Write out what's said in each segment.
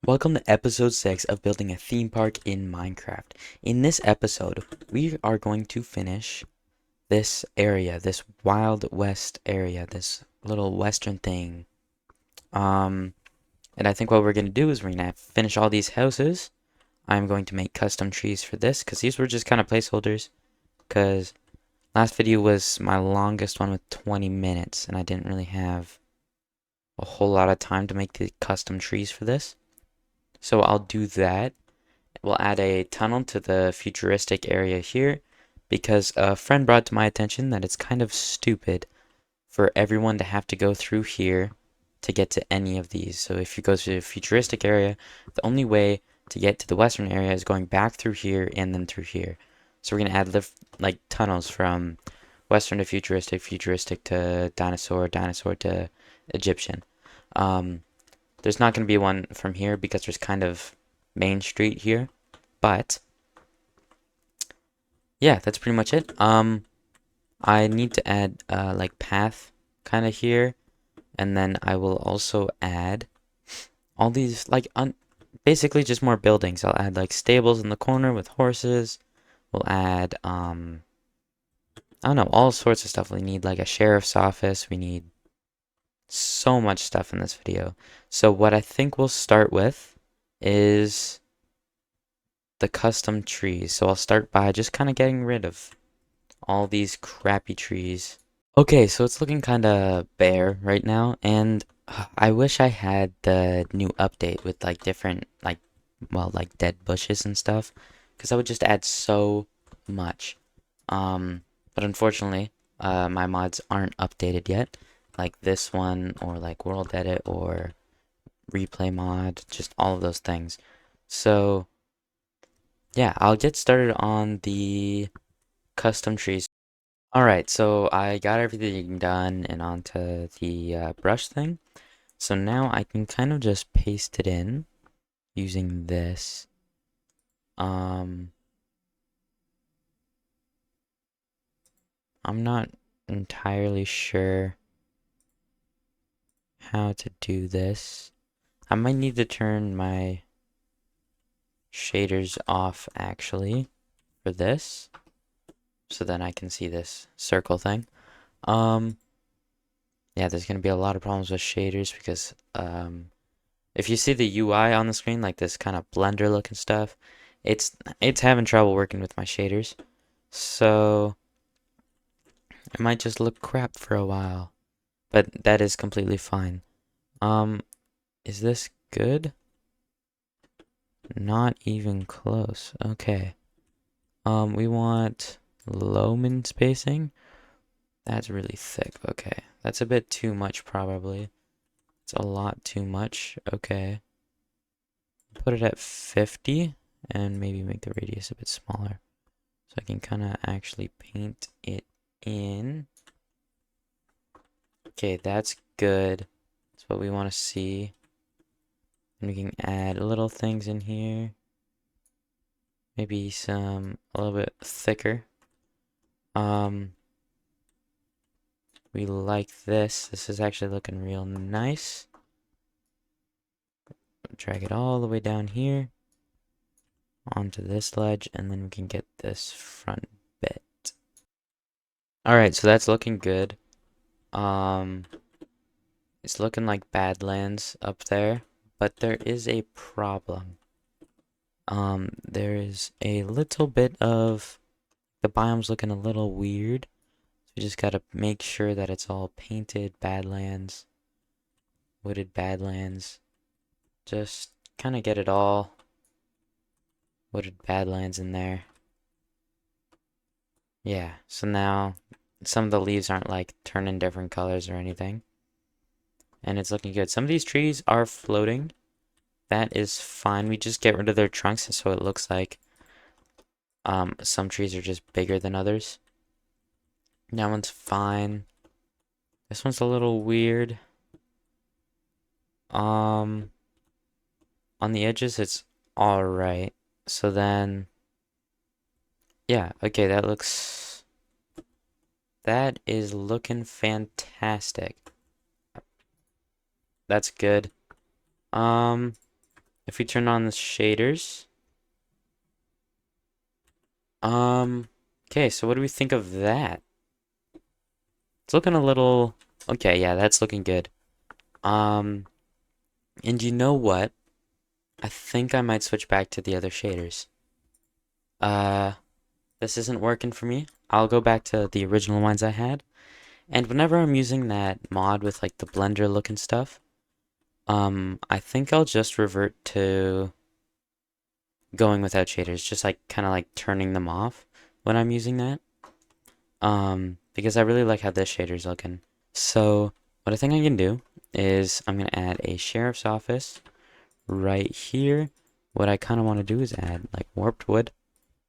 Welcome to episode 6 of building a theme park in Minecraft. In this episode, we are going to finish this area, this Wild West area, this little western thing. And I think what we're going to do is we're going to finish all these houses. I'm going to make custom trees for this because these were just kind of placeholders. Because last video was my longest one with 20 minutes and I didn't really have a whole lot of time to make the custom trees for this. So I'll do that. We'll add a tunnel to the futuristic area here because a friend brought to my attention that it's kind of stupid for everyone to have to go through here to get to any of these. So if you go to the futuristic area, the only way to get to the western area is going back through here and then through here. So we're going to add like tunnels from western to futuristic, futuristic to dinosaur, dinosaur to Egyptian. There's not going to be one from here because there's kind of Main Street here, but yeah, that's pretty much it. I need to add like path kind of here, and then I will also add all these like basically just more buildings. I'll add like stables in the corner with horses. We'll add I don't know, all sorts of stuff. We need like a sheriff's office. We need so much stuff in this video. So what I think we'll start with is the custom trees. So I'll start by just kind of getting rid of all these crappy trees. Okay, so it's looking kind of bare right now, and I wish I had the new update with like different like dead bushes and stuff, because I would just add so much. But unfortunately, my mods aren't updated yet, like this one or like World Edit or Replay mod, just all of those things. So yeah, I'll get started on the custom trees. Alright, so I got everything done and onto the brush thing. So now I can kind of just paste it in using this. I'm not entirely sure how to do this. I might need to turn my shaders off actually for this, so then I can see this circle thing. Yeah, there's gonna be a lot of problems with shaders because if you see the UI on the screen, like this kind of blender looking stuff, it's having trouble working with my shaders. So it might just look crap for a while, but that is completely fine. Is this good? Not even close. Okay. We want low min spacing. That's really thick. Okay. That's a bit too much probably. It's a lot too much. Okay. Put it at 50 and maybe make the radius a bit smaller. So I can kind of actually paint it in. Okay, that's good. That's what we want to see. And we can add little things in here. Maybe a little bit thicker. We like this. This is actually looking real nice. Drag it all the way down here onto this ledge, and then we can get this front bit. Alright, so that's looking good. It's looking like Badlands up there, but there is a problem. There is a little bit of the biome's looking a little weird. So we just gotta make sure that it's all painted Badlands, wooded Badlands. Just kind of get it all wooded Badlands in there. Yeah, so now some of the leaves aren't like turning different colors or anything. And it's looking good. Some of these trees are floating. That is fine. We just get rid of their trunks so it looks like some trees are just bigger than others. That one's fine. This one's a little weird. On the edges it's alright. So then yeah, okay, that is looking fantastic. That's good. if we turn on the shaders, okay, so what do we think of that? It's looking a little, okay, yeah, that's looking good. And you know what? I think I might switch back to the other shaders. This isn't working for me. I'll go back to the original ones I had. And whenever I'm using that mod with like the blender look and stuff, I think I'll just revert to going without shaders, just like kind of like turning them off when I'm using that. Because I really like how this shader's looking. So what I think I can do is I'm gonna add a sheriff's office right here. What I kind of want to do is add like warped wood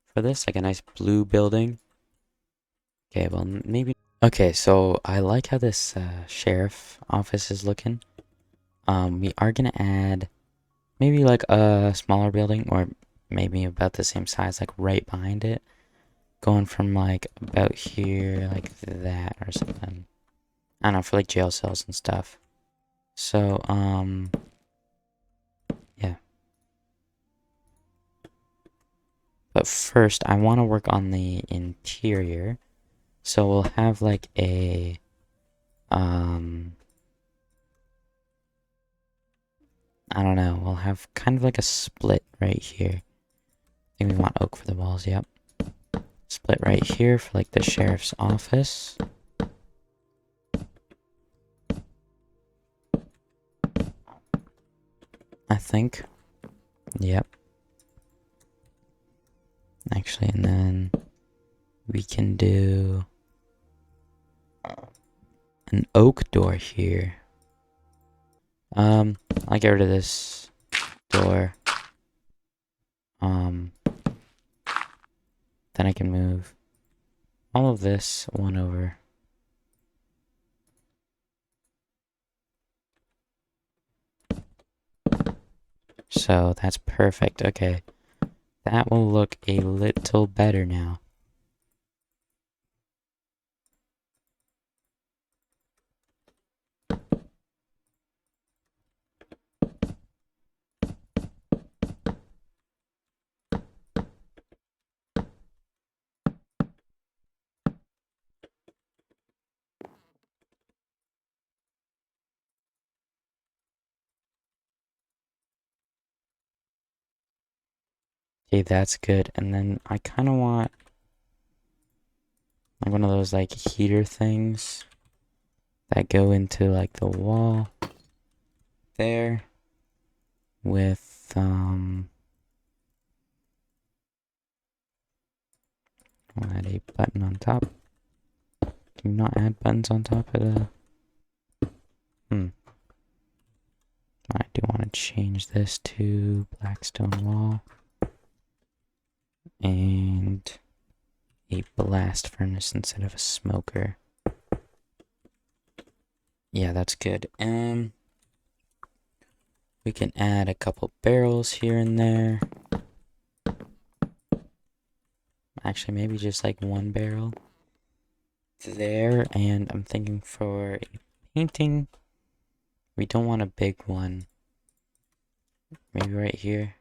for this, like a nice blue building. Okay, well maybe. Okay, so I like how this sheriff office is looking. We are gonna add maybe like a smaller building, or maybe about the same size, like right behind it, going from like about here, like that or something. I don't know, for like jail cells and stuff. So yeah. But first, I want to work on the interior. So we'll have like a I don't know, we'll have kind of like a split right here. I think we want oak for the walls, yep. Split right here for like the sheriff's office. I think. Yep. Actually, and then we can do an oak door here. I'll get rid of this door. Then I can move all of this one over. So that's perfect. Okay. That will look a little better now. Okay, that's good. And then I kind of want like one of those like heater things that go into like the wall there with I'll add a button on top. Can you not add buttons on top of the I do want to change this to blackstone wall and a blast furnace instead of a smoker. Yeah, that's good. We can add a couple barrels here and there. Actually, maybe just like one barrel there. And I'm thinking for a painting, we don't want a big one. Maybe right here.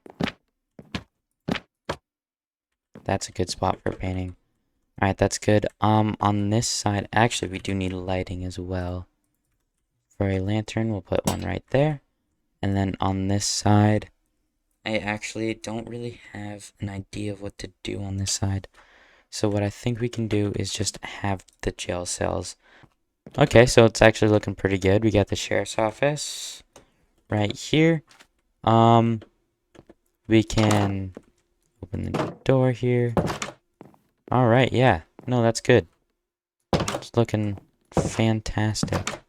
That's a good spot for painting. Alright, that's good. On this side, actually, we do need lighting as well. For a lantern, we'll put one right there. And then on this side, I actually don't really have an idea of what to do on this side. So what I think we can do is just have the jail cells. Okay, so it's actually looking pretty good. We got the sheriff's office right here. We can open the door here. All right, yeah. No, that's good. It's looking fantastic.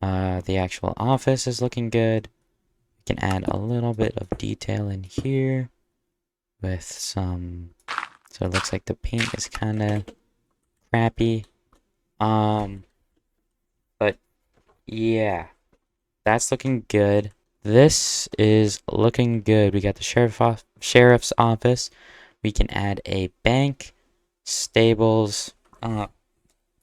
The actual office is looking good. We can add a little bit of detail in here with some, so it looks like the paint is kind of crappy. But yeah, that's looking good. This is looking good. We got the sheriff's office. We can add a bank, stables. I'm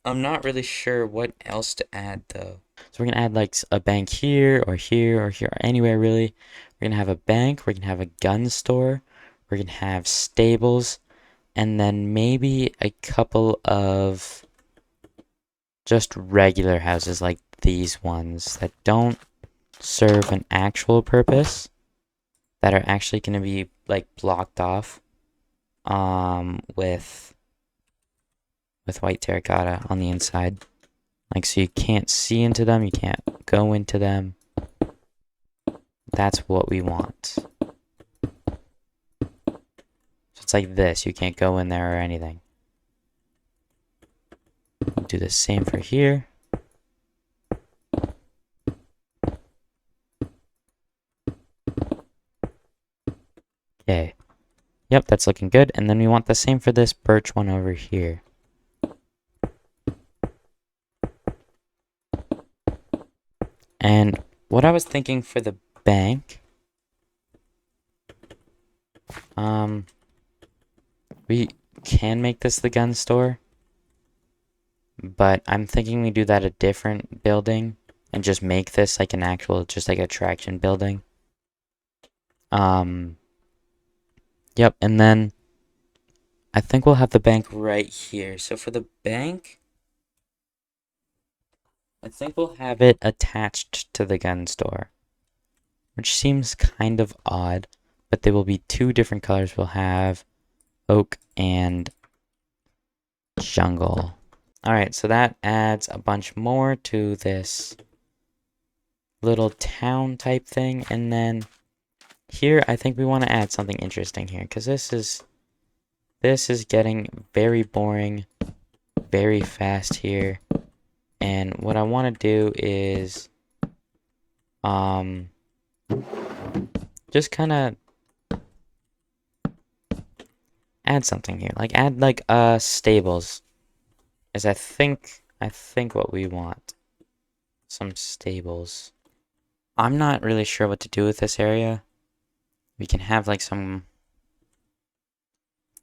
not really sure what else to add though. So we're gonna add like a bank here or here or here or anywhere really. We're gonna have a bank, we're gonna have a gun store, we're gonna have stables, and then maybe a couple of just regular houses like these ones that don't serve an actual purpose, that are actually gonna be like blocked off with white terracotta on the inside. Like, so you can't see into them, you can't go into them. That's what we want. So it's like this, you can't go in there or anything. We'll do the same for here. Okay. Yep, that's looking good. And then we want the same for this birch one over here. And what I was thinking for the bank, we can make this the gun store, but I'm thinking we do that a different building and just make this like an actual, just like attraction building. Yep, and then I think we'll have the bank right here. So for the bank, I think we'll have it attached to the gun store, which seems kind of odd, but they will be two different colors. We'll have oak and jungle. Alright, so that adds a bunch more to this little town type thing. And then here, I think we want to add something interesting here, because this is getting very boring very fast here. And what I want to do is just kind of add something here. Like add like stables. Is I think what we want. Some stables. I'm not really sure what to do with this area. We can have like some...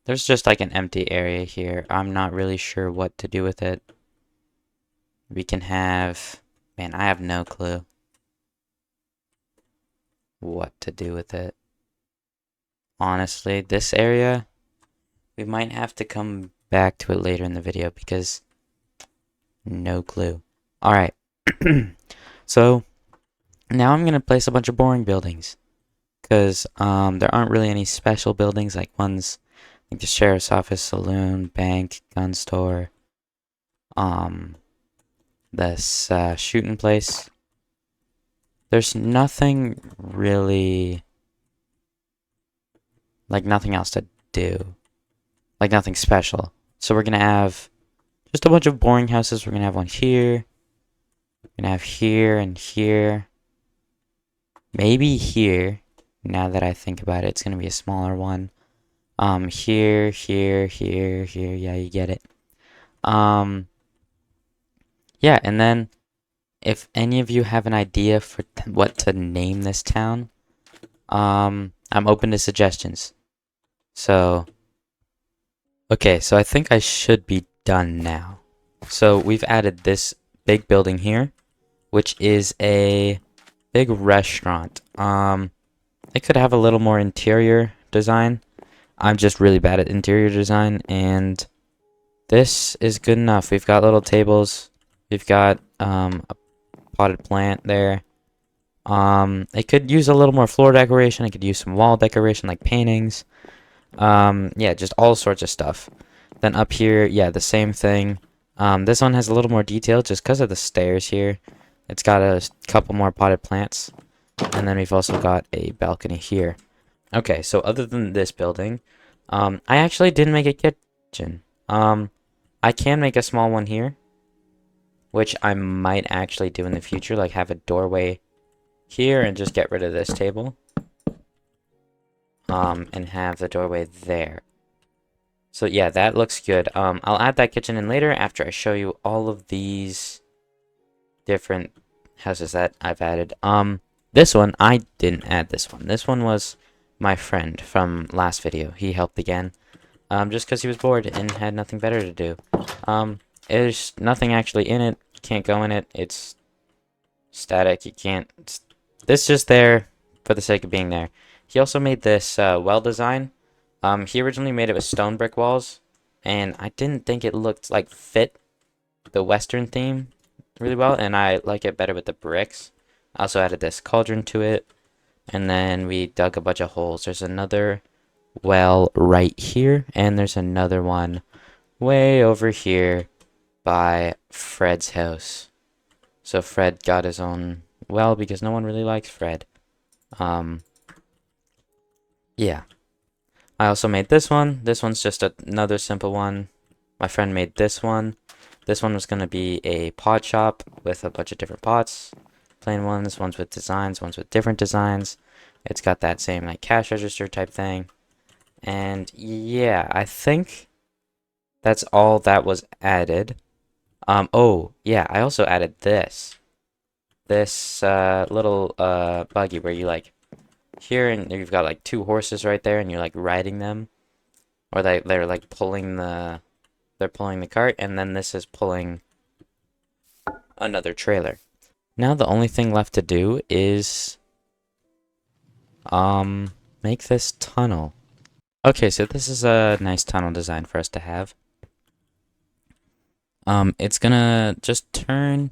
There's just like an empty area here. I'm not really sure what to do with it. We can have... Man, I have no clue what to do with it. Honestly, this area, we might have to come back to it later in the video because no clue. Alright, so now I'm going to place a bunch of boring buildings because there aren't really any special buildings like ones like the sheriff's office, saloon, bank, gun store, this shooting place. There's nothing really, like nothing else to do, like nothing special. So we're gonna have just a bunch of boring houses. We're gonna have one here, we're gonna have here and here, maybe here. Now that I think about it, it's gonna be a smaller one. Here, here, here, here. Yeah, you get it. Yeah, and then if any of you have an idea for what to name this town, I'm open to suggestions. So, okay, so I think I should be done now. So we've added this big building here, which is a big restaurant. It could have a little more interior design. I'm just really bad at interior design, and this is good enough. We've got little tables. We've got a potted plant there. It could use a little more floor decoration. It could use some wall decoration like paintings. Yeah, just all sorts of stuff. Then up here, yeah, the same thing. This one has a little more detail just because of the stairs here. It's got a couple more potted plants. And then we've also got a balcony here. Okay, so other than this building, I actually didn't make a kitchen. I can make a small one here, which I might actually do in the future, like have a doorway here and just get rid of this table. And have the doorway there. So yeah, that looks good. I'll add that kitchen in later after I show you all of these different houses that I've added. This one, I didn't add this one. This one was my friend from last video. He helped again. Just because he was bored and had nothing better to do. There's nothing actually in it. Can't go in it. It's static. You can't. This just there for the sake of being there. He also made this well design. He originally made it with stone brick walls, and I didn't think it looked like fit the Western theme really well, and I like it better with the bricks. I also added this cauldron to it, and then we dug a bunch of holes. There's another well right here, and there's another one way over here by Fred's house. So Fred got his own well because no one really likes Fred. Yeah. I also made this one. This one's just another simple one. My friend made this one. This one was going to be a pot shop with a bunch of different pots. Plain ones, ones with designs, ones with different designs. It's got that same like cash register type thing. And yeah, I think that's all that was added. Oh, yeah, I also added this. This little buggy where you like here and you've got like two horses right there and you're like riding them. Or they're like pulling the cart, and then this is pulling another trailer. Now the only thing left to do is make this tunnel. Okay, so this is a nice tunnel design for us to have. It's gonna just turn,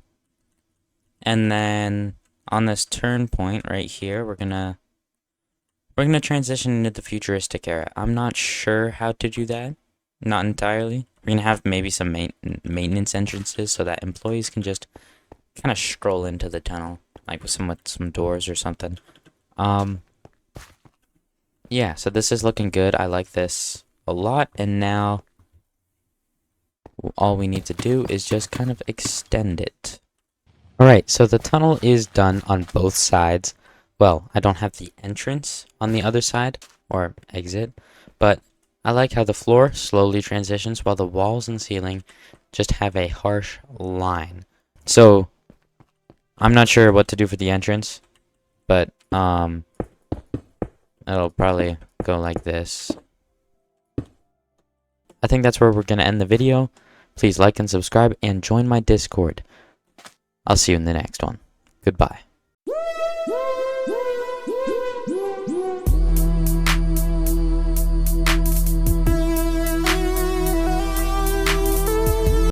and then on this turn point right here, we're gonna transition into the futuristic era. I'm not sure how to do that. Not entirely. We're gonna have maybe some maintenance entrances so that employees can just kind of stroll into the tunnel, like with some doors or something. Yeah, so this is looking good. I like this a lot, and now all we need to do is just kind of extend it. Alright, so the tunnel is done on both sides. Well, I don't have the entrance on the other side, or exit, but I like how the floor slowly transitions while the walls and ceiling just have a harsh line. So, I'm not sure what to do for the entrance, but, it'll probably go like this. I think that's where we're going to end the video. Please like and subscribe and join my Discord. I'll see you in the next one. Goodbye.